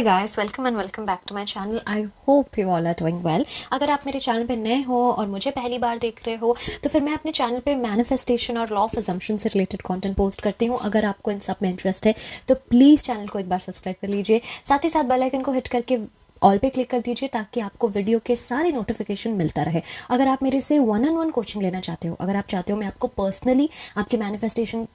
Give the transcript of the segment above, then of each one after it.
Hi guys, welcome and welcome back to my channel. I hope you all are doing well. अगर आप मेरे channel पे नए हो और मुझे पहली बार देख रहे हो तो फिर मैं अपने चैनल पे मैनिफेस्टेशन और लॉ ऑफ अजम्पशन से रिलेटेड कंटेंट पोस्ट करती हूँ। अगर आपको इन सब में इंटरेस्ट है तो प्लीज़ चैनल को एक बार सब्सक्राइब कर लीजिए, साथ ही साथ बेल आइकन को हिट करके ऑल पे क्लिक कर दीजिए ताकि आपको वीडियो के सारे नोटिफिकेशन मिलता रहे। अगर आप मेरे से वन ऑन वन कोचिंग लेना चाहते हो, अगर आप चाहते हो मैं आपको पर्सनली आपकी मैनिफेस्टेशन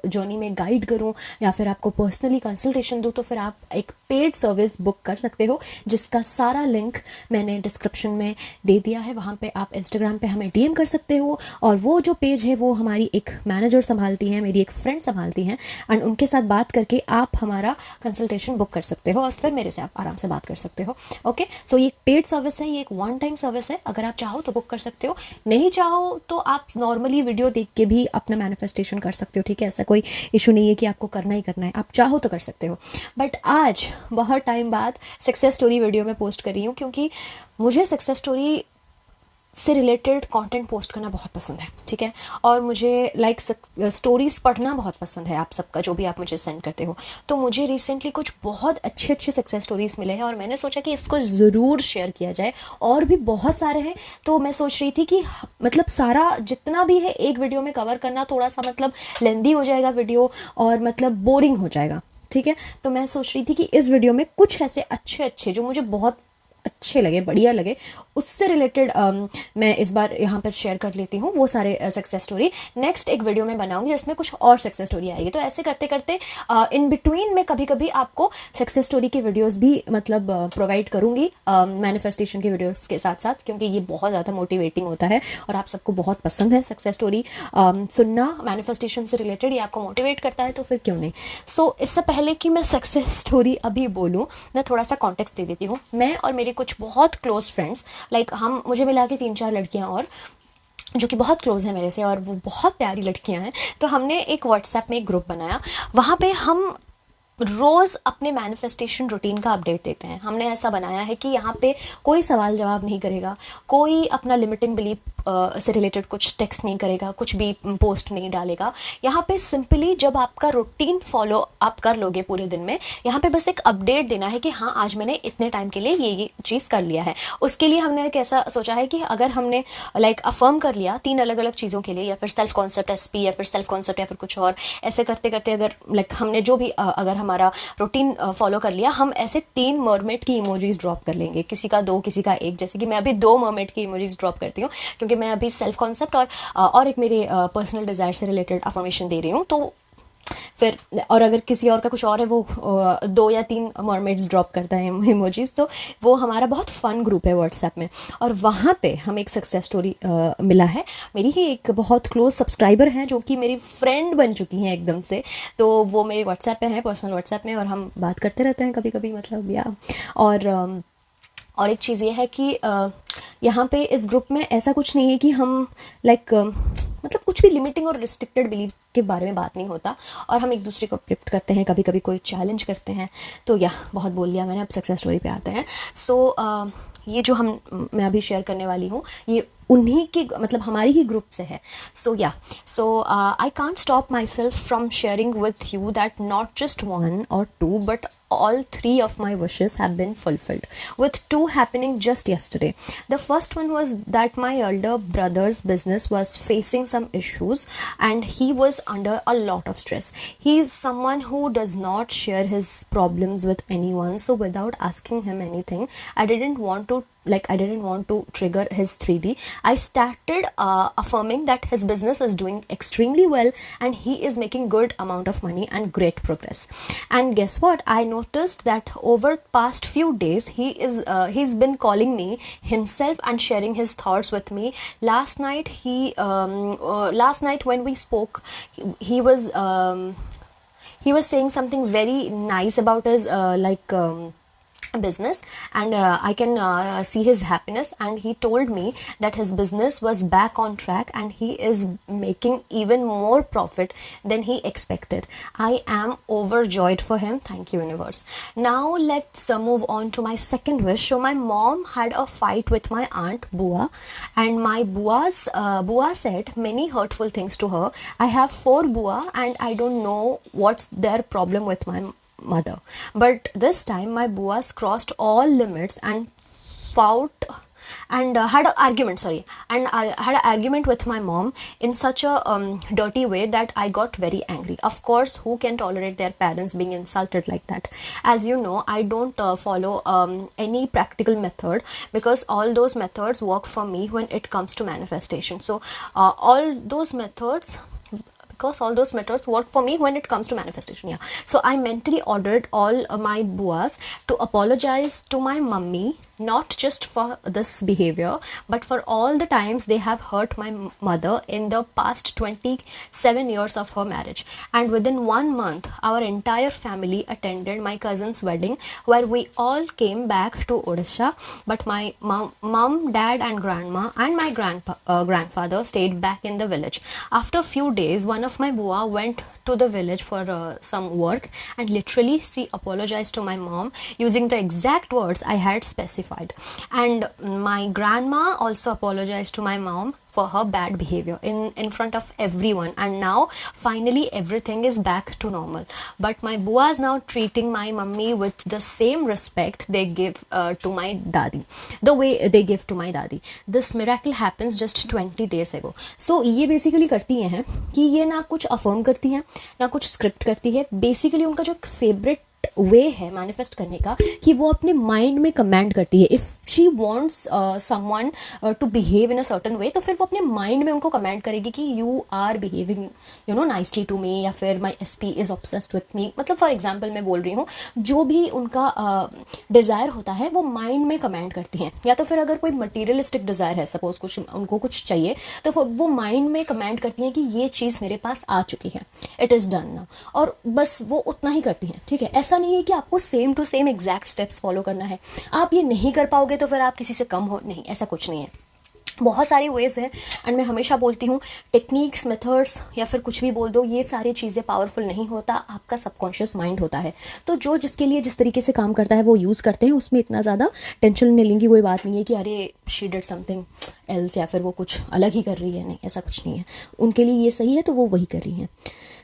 जर्नी में गाइड करूं या फिर आपको पर्सनली कंसल्टेशन दूं, तो फिर आप एक पेड सर्विस बुक कर सकते हो जिसका सारा लिंक मैंने डिस्क्रिप्शन में दे दिया है। वहाँ पे आप इंस्टाग्राम पे हमें डीएम कर सकते हो और वो जो पेज है वो हमारी एक मैनेजर संभालती हैं, मेरी एक फ्रेंड संभालती हैं, एंड उनके साथ बात करके आप हमारा कंसल्टेशन बुक कर सकते हो और फिर मेरे से आप आराम से बात कर सकते हो। ओके, सो ये एक पेड सर्विस है, ये एक वन टाइम सर्विस है। अगर आप चाहो तो बुक कर सकते हो, नहीं चाहो तो आप नॉर्मली वीडियो देख के भी अपना मैनिफेस्टेशन कर सकते हो। ठीक है, ऐसा कोई इशू नहीं है कि आपको करना ही करना है, आप चाहो तो कर सकते हो। बट आज बहुत टाइम बाद सक्सेस स्टोरी वीडियो में पोस्ट कर रही हूँ क्योंकि मुझे सक्सेस स्टोरी से रिलेटेड कंटेंट पोस्ट करना बहुत पसंद है। ठीक है, और मुझे स्टोरीज़ पढ़ना बहुत पसंद है, आप सबका जो भी आप मुझे सेंड करते हो। तो मुझे रिसेंटली कुछ बहुत अच्छे अच्छे सक्सेस स्टोरीज़ मिले हैं और मैंने सोचा कि इसको ज़रूर शेयर किया जाए। और भी बहुत सारे हैं, तो मैं सोच रही थी कि मतलब सारा जितना भी है एक वीडियो में कवर करना थोड़ा सा मतलब लेंदी हो जाएगा वीडियो और मतलब बोरिंग हो जाएगा। ठीक है, तो मैं सोच रही थी कि इस वीडियो में कुछ ऐसे अच्छे अच्छे जो मुझे बहुत अच्छे लगे, बढ़िया लगे, उससे रिलेटेड मैं इस बार यहाँ पर शेयर कर लेती हूँ वो सारे सक्सेस स्टोरी। नेक्स्ट एक वीडियो में बनाऊँगी जिसमें कुछ और सक्सेस स्टोरी आएगी। तो ऐसे करते करते इन बिटवीन में कभी कभी आपको सक्सेस स्टोरी की वीडियोस भी मतलब प्रोवाइड करूँगी मैनिफेस्टेशन की वीडियोस के साथ साथ, क्योंकि ये बहुत ज़्यादा मोटिवेटिंग होता है और आप सबको बहुत पसंद है सक्सेस स्टोरी सुनना मैनिफेस्टेशन से रिलेटेड। ये आपको मोटिवेट करता है तो फिर क्यों नहीं। सो इससे पहले कि मैं सक्सेस स्टोरी अभी बोलूँ, मैं थोड़ा सा कॉन्टेक्स्ट दे देती हूँ। मैं और मेरे कुछ बहुत क्लोज फ्रेंड्स, हम मुझे मिला के 3-4 लड़कियां और जो कि बहुत क्लोज है मेरे से और वो बहुत प्यारी लड़कियां हैं, तो हमने एक व्हाट्सएप में एक ग्रुप बनाया। वहाँ पे हम रोज़ अपने मैनिफेस्टेशन रूटीन का अपडेट देते हैं। हमने ऐसा बनाया है कि यहाँ पे कोई सवाल जवाब नहीं करेगा, कोई अपना लिमिटिंग बिलीफ से रिलेटेड कुछ टेक्स्ट नहीं करेगा, कुछ भी पोस्ट नहीं डालेगा। यहाँ पे सिंपली जब आपका रूटीन फॉलो आप कर लोगे पूरे दिन में, यहाँ पे बस एक अपडेट देना है कि हाँ आज मैंने इतने टाइम के लिए ये चीज़ कर लिया है। उसके लिए हमने एक ऐसा सोचा है कि अगर हमने अफर्म कर लिया 3 अलग अलग चीज़ों के लिए, या फिर सेल्फ कॉन्सेप्ट एसपी, या फिर सेल्फ कॉन्सेप्ट, या फिर कुछ और, ऐसे करते करते अगर हमने जो भी अगर हमारा रूटीन फॉलो कर लिया, हम ऐसे 3 मरमेड की इमोजीज ड्रॉप कर लेंगे, किसी का 2 किसी का 1। जैसे कि मैं अभी 2 मरमेड की इमोजीज ड्रॉप करती हूँ क्योंकि मैं अभी सेल्फ कॉन्सेप्ट और एक मेरे पर्सनल डिज़ायर से रिलेटेड अफर्मेशन दे रही हूँ। तो फिर और अगर किसी और का कुछ और है, वो 2 या 3 मरमेड्स ड्रॉप करता है इमोजीज। तो वो हमारा बहुत फ़न ग्रुप है व्हाट्सएप में, और वहाँ पे हम एक सक्सेस स्टोरी मिला है। मेरी ही एक बहुत क्लोज सब्सक्राइबर हैं जो कि मेरी फ्रेंड बन चुकी हैं एकदम से। तो वो मेरे व्हाट्सएप पे हैं, पर्सनल व्हाट्सएप में, और हम बात करते रहते हैं कभी कभी, मतलब या और एक चीज़ ये है कि यहाँ पे इस ग्रुप में ऐसा कुछ नहीं है कि हम मतलब कुछ भी लिमिटिंग और रिस्ट्रिक्टेड बिलीफ के बारे में बात नहीं होता, और हम एक दूसरे को अपलिफ्ट करते हैं, कभी कभी कोई चैलेंज करते हैं। तो बहुत बोल लिया मैंने, अब सक्सेस स्टोरी पे आते हैं। ये जो मैं अभी शेयर करने वाली हूँ, ये उन्हीं की मतलब हमारी ही ग्रुप से है। So I can't stop myself from sharing with you that not just 1 or 2 but all 3 of my wishes have been fulfilled, with 2 happening just yesterday. The first one was that my elder brother's business was facing some issues and he was under a lot of stress. He is someone who does not share his problems with anyone, so without asking him anything, I didn't want to trigger his 3D. I started affirming that his business is doing extremely well and he is making good amount of money and great progress. And guess what? I noticed that over past few days he's been calling me himself and sharing his thoughts with me. Last night when we spoke, he was saying something very nice about his business, and I can see his happiness, and he told me that his business was back on track and he is making even more profit than he expected. I am overjoyed for him. Thank you, universe. Now let's move on to my second wish. So my mom had a fight with my aunt Bua, and my Bua said many hurtful things to her. I have 4 Bua and I don't know what's their problem with mother. But this time my buas crossed all limits and fought and had an argument, sorry, and I had an argument with my mom in such a dirty way that I got very angry. Of course, who can tolerate their parents being insulted like that? As you know, I don't follow any practical method, because all those methods work for me when it comes to manifestation. So all those methods work for me when it comes to manifestation. Yeah, so I mentally ordered all my buas to apologize to my mummy, not just for this behavior, but for all the times they have hurt my mother in the past 27 years of her marriage. And within 1 month, our entire family attended my cousin's wedding, where we all came back to Odisha, but my mom, dad and grandma and my grandfather stayed back in the village. After a few days, one of my bua went to the village for some work, and literally she apologized to my mom using the exact words I had specified. And my grandma also apologized to my mom for her bad behavior in front of everyone, and now finally everything is back to normal. But my bua is now treating my mummy with the same respect they give to my dadi, the way they give to my dadi. This miracle happens just 20 days ago. So ये basically करती हैं कि ये ना कुछ affirm करती हैं ना कुछ स्क्रिप्ट करती है. बेसिकली उनका जो फेवरेट वे है मैनिफेस्ट करने का कि वो अपने माइंड में कमांड करती है. If she wants someone to behave in a certain way, तो फिर वो अपने माइंड में उनको कमांड करेगी कि you are behaving nicely to me, या फिर my SP is obsessed with me. मतलब फॉर एग्जाम्पल मैं बोल रही हूँ, जो भी उनका डिज़ायर होता है वो माइंड में कमांड करती हैं. या तो फिर अगर कोई मटीरियलिस्टिक डिज़ायर है, सपोज कुछ उनको कुछ चाहिए, तो वो माइंड में कमांड करती हैं कि ये चीज़ मेरे पास आ चुकी है, इट इज़ डन नाउ, और बस वो उतना ही करती हैं. ठीक है, ऐसा नहीं है कि आपको same to same exact steps follow करना है. आप ये नहीं कर पाओगे तो फिर आप किसी से कम हो, नहीं, ऐसा कुछ नहीं है. बहुत सारी वेज़ हैं, एंड मैं हमेशा बोलती हूँ टेक्निक्स, मेथड्स या फिर कुछ भी बोल दो, ये सारी चीज़ें पावरफुल नहीं होता, आपका सबकॉन्शियस माइंड होता है. तो जो जिसके लिए जिस तरीके से काम करता है वो यूज़ करते हैं, उसमें इतना ज़्यादा टेंशन लेने की कोई बात नहीं है कि अरे शी डिड समथिंग एल्स या फिर वो कुछ अलग ही कर रही है. नहीं, ऐसा कुछ नहीं है. उनके लिए ये सही है तो वो वही कर रही हैं.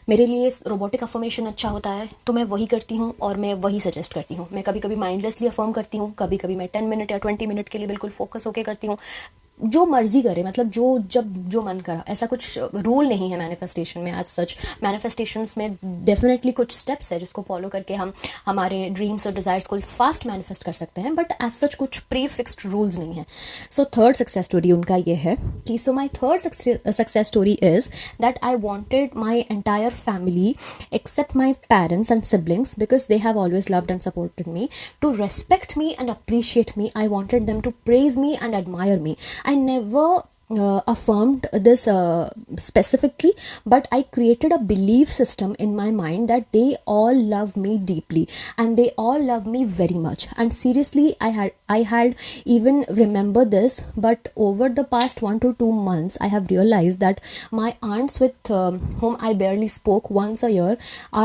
मेरे लिए रोबोटिक अफर्मेशन अच्छा होता है तो मैं वही करती हूँ और मैं वही सजेस्ट करती हूँ. मैं कभी कभी माइंडलेसली अफर्म करती हूँ, कभी कभी मैं 10 मिनट या 20 मिनट के लिए बिल्कुल फोकस होकर करती हूँ. जो मर्जी करे, मतलब जो मन करा, ऐसा कुछ रूल नहीं है मैनिफेस्टेशन में. एज सच मैनिफेस्टेशंस में डेफिनेटली कुछ स्टेप्स है जिसको फॉलो करके हम हमारे ड्रीम्स और डिज़ायर्स को फास्ट मैनिफेस्ट कर सकते हैं, बट एज सच कुछ प्री फिक्स्ड रूल्स नहीं है. सो थर्ड सक्सेस स्टोरी उनका ये है कि so my third success story is that I wanted my entire family except my parents and siblings, because they have always loved and supported me, to respect me and appreciate me. I wanted them to praise me and admire me. I never affirmed this specifically, but I created a belief system in my mind that they all love me deeply and they all love me very much. And seriously, I had even remember this, but over the past 1 to 2 months I have realized that my aunts with whom I barely spoke once a year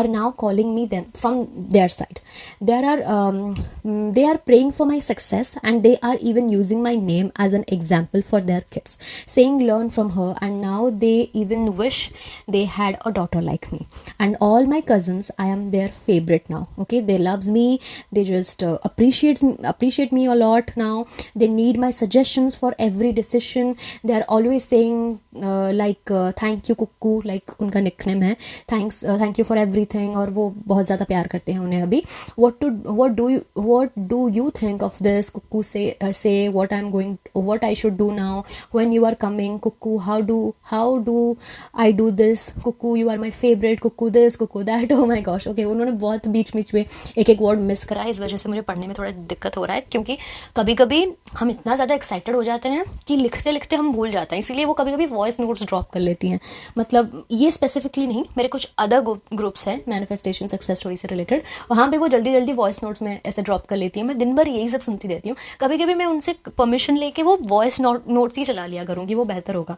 are now calling me them from their side. They are praying for my success, and they are even using my name as an example for their kids, saying learn from her, and now they even wish they had a daughter like me. And all my cousins, I am their favorite now. Okay, they loves me, they just appreciate me a lot now. They need my suggestions for every decision. They are always saying thank you Kukku, like उनका nickname है, thank you for everything, और वो बहुत ज़्यादा प्यार करते हैं उन्हें अभी. what do you think of this Kukku? say what I should do now when you are coming Kukku. how do I do this Kukku? you are my favorite Kukku, this Kukku that. oh my gosh. okay, उन्होंने बहुत बीच में एक word miss करा, इस वजह से मुझे पढ़ने में थोड़ा दिक्कत हो रहा है, क्योंकि कभी कभी हम इतना ज़्यादा एक्साइटेड हो जाते हैं कि लिखते लिखते हम भूल जाते हैं, इसीलिए वो कभी कभी वॉइस नोट्स ड्रॉप कर लेती हैं. मतलब ये स्पेसिफिकली नहीं, मेरे कुछ अदर ग्रुप्स हैं मैनिफेस्टेशन सक्सेस स्टोरी से रिलेटेड, वहाँ पे वो जल्दी जल्दी वॉइस नोट्स में ऐसे ड्रॉप कर लेती हैं. मैं दिन भर यही सब सुनती रहती हूँ. कभी कभी मैं उनसे परमिशन लेके वो वॉइस नोट्स ही चला लिया करूँगी, वो बेहतर होगा.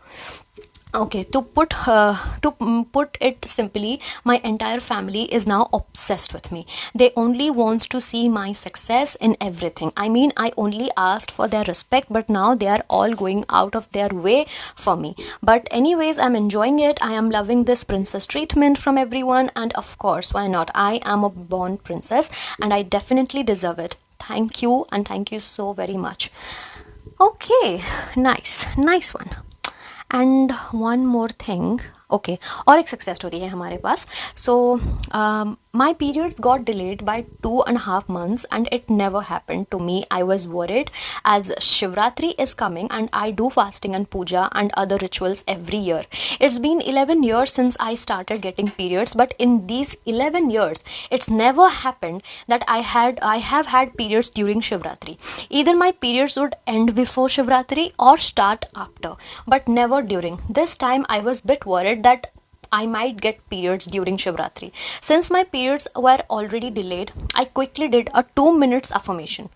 Okay, to put it simply, my entire family is now obsessed with me. They only wants to see my success in everything. I mean, I only asked for their respect, but now they are all going out of their way for me. But anyways, I'm enjoying it. I am loving this princess treatment from everyone, and of course, why not? I am a born princess, and I definitely deserve it. Thank you, and thank you so very much. Okay, nice one. And one more thing, okay, और एक success story है हमारे पास. So my periods got delayed by 2.5 months and it never happened to me. I was worried as Shivratri is coming and I do fasting and puja and other rituals every year. It's been 11 years since I started getting periods, but in these 11 years it's never happened that I have had periods during Shivratri. Either my periods would end before Shivratri or start after, but never during. This time I was a bit worried that I might get periods during Shivratri. Since my periods were already delayed, I quickly did a 2 minutes affirmation,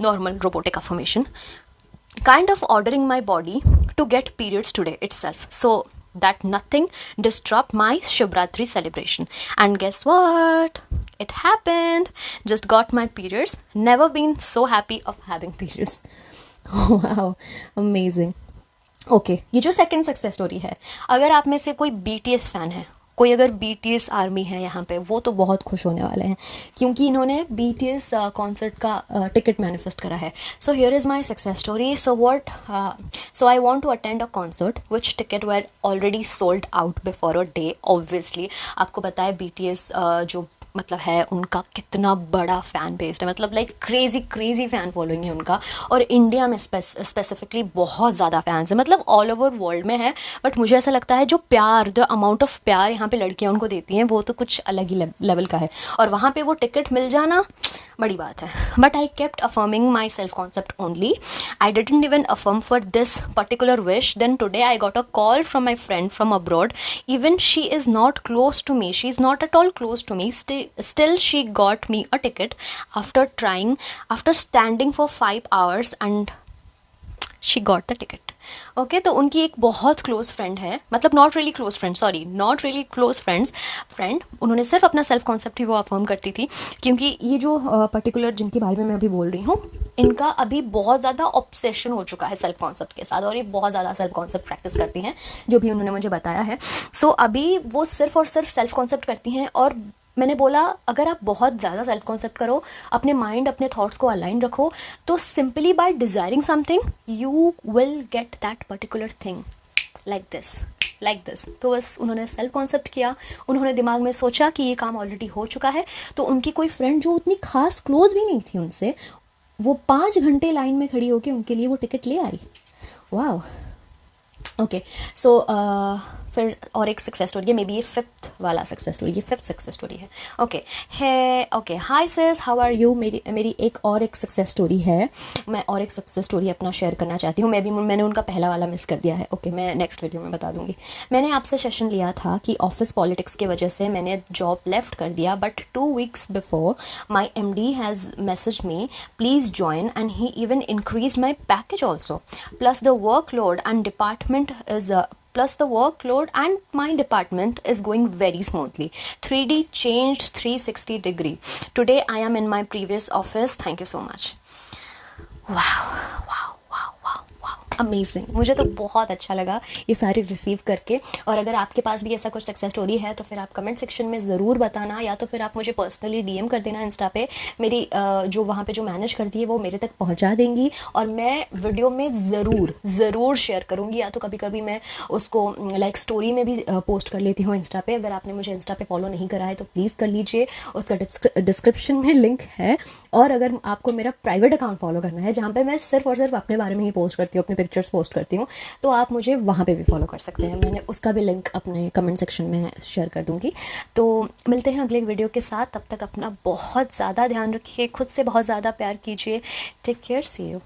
normal robotic affirmation, kind of ordering my body to get periods today itself, so that nothing disrupt my Shivratri celebration. And guess what? It happened. Just got my periods. Never been so happy of having periods. Wow, amazing. Okay, ये जो second success story है, अगर आप में से कोई BTS fan है, कोई अगर BTS आर्मी है यहाँ पे, वो तो बहुत खुश होने वाले हैं क्योंकि इन्होंने BTS कॉन्सर्ट का टिकट मैनिफेस्ट करा है. So here is my success story. So I want to attend a concert which ticket were already sold out before a day. Obviously आपको पता है BTS जो मतलब है उनका कितना बड़ा फ़ैन बेस्ड है, मतलब लाइक क्रेज़ी फ़ैन फॉलोइंग है उनका, और इंडिया में स्पेसिफिकली बहुत ज़्यादा फैंस है, मतलब ऑल ओवर वर्ल्ड में है. बट मुझे ऐसा लगता है जो प्यार, द अमाउंट ऑफ प्यार यहाँ पे लड़कियाँ उनको देती हैं वो तो कुछ अलग ही लेवल का है, और वहाँ पे वो टिकट मिल जाना बड़ी बात है. But I kept affirming my self concept only. I didn't even affirm for this particular wish. Then today I got a call from my friend from abroad. Even she is not close to me, she is not at all close to me. Still she got me a ticket after standing for 5 hours and she got the ticket. Okay, तो उनकी एक बहुत close friend है, मतलब not really close friend, उन्होंने सिर्फ अपना self concept ही वो अफर्म करती थी, क्योंकि ये जो पर्टिकुलर जिनके बारे में मैं अभी बोल रही हूँ, इनका अभी बहुत ज़्यादा ऑब्सेशन हो चुका है सेल्फ कॉन्सेप्ट के साथ, और ये बहुत ज़्यादा सेल्फ कॉन्सेप्ट प्रैक्टिस करती हैं, जो भी उन्होंने मुझे बताया है. सो अभी वो सिर्फ और सिर्फ सेल्फ कॉन्सेप्ट करती हैं, और मैंने बोला अगर आप बहुत ज़्यादा सेल्फ कॉन्सेप्ट करो, अपने माइंड, अपने थॉट्स को अलाइन रखो, तो simply by desiring something you will get that particular thing like this. तो बस उन्होंने सेल्फ कॉन्सेप्ट किया, उन्होंने दिमाग में सोचा कि ये काम ऑलरेडी हो चुका है, तो उनकी कोई फ्रेंड जो उतनी खास क्लोज भी नहीं थी उनसे, वो 5 घंटे लाइन में खड़ी होकर उनके लिए वो टिकट ले आई. वाह. ओके, सो फिर और एक सक्सेस स्टोरी है, मे बी ये फिफ्थ सक्सेस स्टोरी है. Okay, hi sis, how are you. मेरी एक सक्सेस स्टोरी है. मैं और एक सक्सेस स्टोरी अपना शेयर करना चाहती हूँ. मैंने उनका पहला वाला मिस कर दिया है. ओके, मैं नेक्स्ट वीडियो में बता दूँगी. मैंने आपसे सेशन लिया था कि ऑफिस पॉलिटिक्स की वजह से मैंने जॉब लेफ्ट कर दिया, but 2 weeks before my MD has message me please join, and he even increase my package also, plus the workload and my department is going very smoothly. 3D changed 360 degree. Today I am in my previous office. Thank you so much. Wow. Amazing. मुझे तो बहुत अच्छा लगा ये सारी receive करके. और अगर आपके पास भी ऐसा कुछ सक्सेस स्टोरी है तो फिर आप कमेंट सेक्शन में ज़रूर बताना, या तो फिर आप मुझे पर्सनली DM कर देना इंस्टा पे. मेरी जो वहाँ पे जो मैनेज करती है वो मेरे तक पहुँचा देंगी, और मैं वीडियो में ज़रूर शेयर करूँगी, या तो कभी कभी मैं उसको लाइक स्टोरी में भी पोस्ट कर लेती हूँ इंस्टा पे. अगर आपने मुझे इंस्टा पे फॉलो नहीं करा है तो प्लीज़ कर लीजिए, उसका डिस्क्रिप्शन में लिंक है. और अगर आपको मेरा प्राइवेट अकाउंट फॉलो करना है जहाँ पर मैं सिर्फ और सिर्फ अपने बारे में ही पोस्ट करती हूँ, अपने पिक्चर्स पोस्ट करती हूँ, तो आप मुझे वहाँ पे भी फॉलो कर सकते हैं. मैंने उसका भी लिंक अपने कमेंट सेक्शन में शेयर कर दूँगी. तो मिलते हैं अगले वीडियो के साथ. तब तक अपना बहुत ज़्यादा ध्यान रखिए, खुद से बहुत ज़्यादा प्यार कीजिए. Take care, see you.